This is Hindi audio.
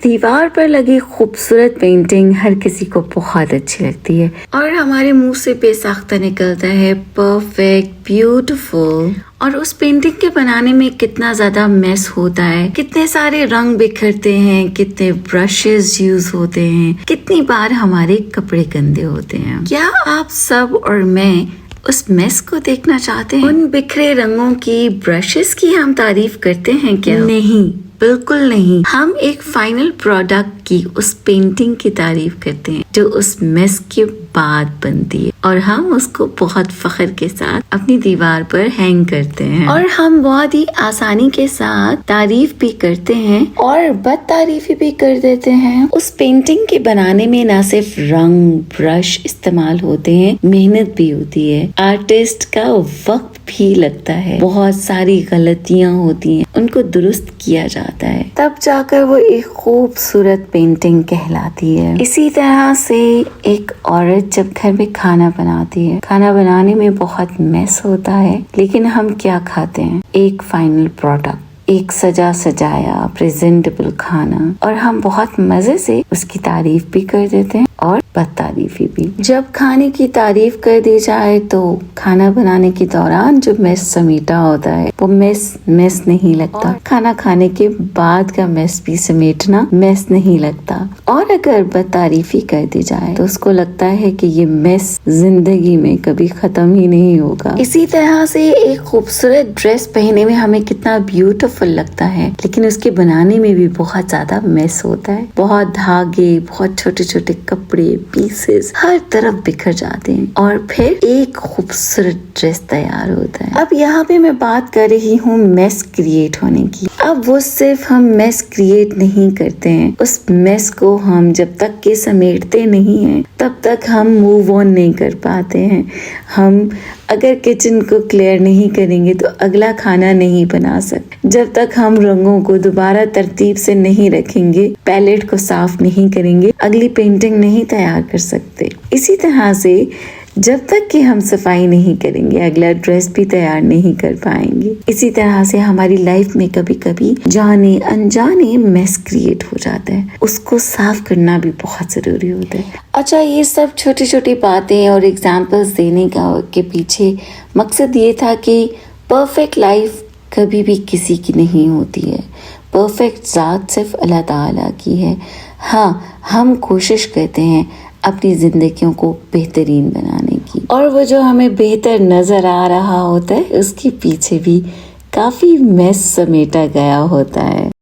दीवार पर लगी खूबसूरत पेंटिंग हर किसी को बहुत अच्छी लगती है और हमारे मुंह से बेसाख्ता निकलता है परफेक्ट, ब्यूटीफुल। और उस पेंटिंग के बनाने में कितना ज्यादा मेस होता है, कितने सारे रंग बिखरते हैं, कितने ब्रशेस यूज होते हैं, कितनी बार हमारे कपड़े गंदे होते हैं। क्या आप सब और मैं उस मेस को देखना चाहते हैं? उन बिखरे रंगों की, ब्रशेस की हम तारीफ करते हैं क्या? नहीं, बिल्कुल नहीं। हम एक फाइनल प्रोडक्ट की, उस पेंटिंग की तारीफ करते हैं जो उस मेस के बाद बनती है और हम उसको बहुत फख्र के साथ अपनी दीवार पर हैंग करते हैं। और हम बहुत ही आसानी के साथ तारीफ भी करते हैं और बद तारीफी भी कर देते हैं। उस पेंटिंग के बनाने में न सिर्फ रंग, ब्रश इस्तेमाल होते हैं, मेहनत भी होती है, आर्टिस्ट का वक्त भी लगता है, बहुत सारी गलतियां होती हैं, उनको दुरुस्त किया जाता है, तब जाकर वो एक खूबसूरत पेंटिंग कहलाती है। इसी तरह से एक औरत जब घर में खाना बनाती है, खाना बनाने में बहुत मेस होता है, लेकिन हम क्या खाते हैं? एक फाइनल प्रोडक्ट, एक सजा सजाया प्रेजेंटेबल खाना, और हम बहुत मजे से उसकी तारीफ भी कर देते हैं और बदतारीफी भी। जब खाने की तारीफ कर दी जाए तो खाना बनाने के दौरान जो मेस समेटा होता है वो मेस नहीं लगता। खाना खाने के बाद का मेस भी समेटना मेस नहीं लगता। और अगर बदतारीफी कर दी जाए तो उसको लगता है कि ये मेस जिंदगी में कभी खत्म ही नहीं होगा। इसी तरह से एक खूबसूरत ड्रेस पहने में हमें कितना ब्यूटीफुल लगता है, लेकिन उसके बनाने में भी बहुत ज्यादा मेस होता है। बहुत धागे, बहुत छोटे छोटे कपड़े, पीसेस हर तरफ बिखर जाते हैं और फिर एक खूबसूरत ड्रेस तैयार होता है। अब यहाँ पे मैं बात कर रही हूँ मेस क्रिएट होने की। अब वो सिर्फ हम मेस क्रिएट नहीं करते हैं, उस मेस को हम जब तक के समेटते नहीं हैं तब तक हम मूव ऑन नहीं कर पाते हैं। हम अगर किचन को क्लियर नहीं करेंगे तो अगला खाना नहीं बना सकते। जब तक हम रंगों को दोबारा तरतीब से नहीं रखेंगे, पैलेट को साफ नहीं करेंगे, अगली पेंटिंग नहीं तैयार कर सकते। इसी तरह से जब तक कि हम सफाई नहीं करेंगे, अगला ड्रेस भी तैयार नहीं कर पाएंगे। इसी तरह से हमारी लाइफ में कभी कभी जाने अनजाने मेस क्रिएट हो जाता है, उसको साफ करना भी बहुत जरूरी होता है। अच्छा, ये सब छोटी छोटी बातें और एग्जाम्पल्स देने के पीछे मकसद ये था कि परफेक्ट लाइफ कभी भी किसी की नहीं होती है। परफेक्ट ज़ात सिर्फ अल्लाह ताला की है। हाँ, हम कोशिश करते हैं अपनी जिंदगियों को बेहतरीन बनाने की, और वो जो हमें बेहतर नजर आ रहा होता है उसके पीछे भी काफी मेस समेटा गया होता है।